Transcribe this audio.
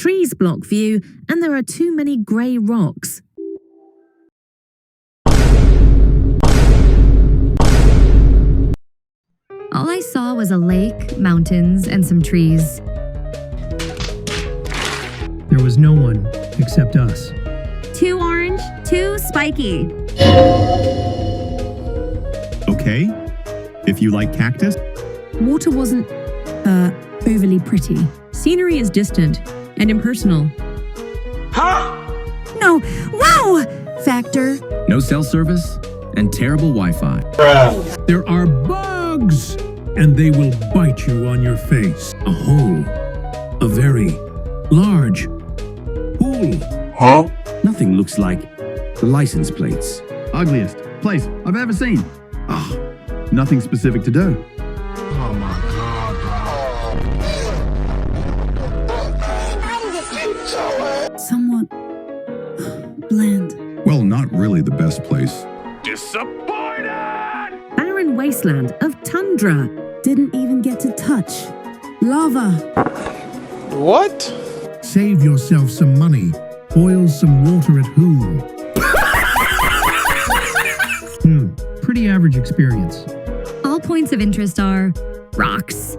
trees block view, and there are too many grey rocks. All I saw was a lake, mountains, and some trees. There was no one except us. Too orange, too spiky. Okay, if you like cactus. Water wasn't, overly pretty. Scenery is distant and impersonal. No, wow factor. No cell service and terrible Wi-Fi. There are bugs, and they will bite you on your face. A hole. A very large hole. Nothing looks like the license plates. Ugliest place I've ever seen. Nothing specific to do. Somewhat bland. Well, not really the best place. Barren wasteland of tundra. Didn't even get to touch. Lava. What? Save yourself some money. Boil some water at home. Pretty average experience. All points of interest are rocks,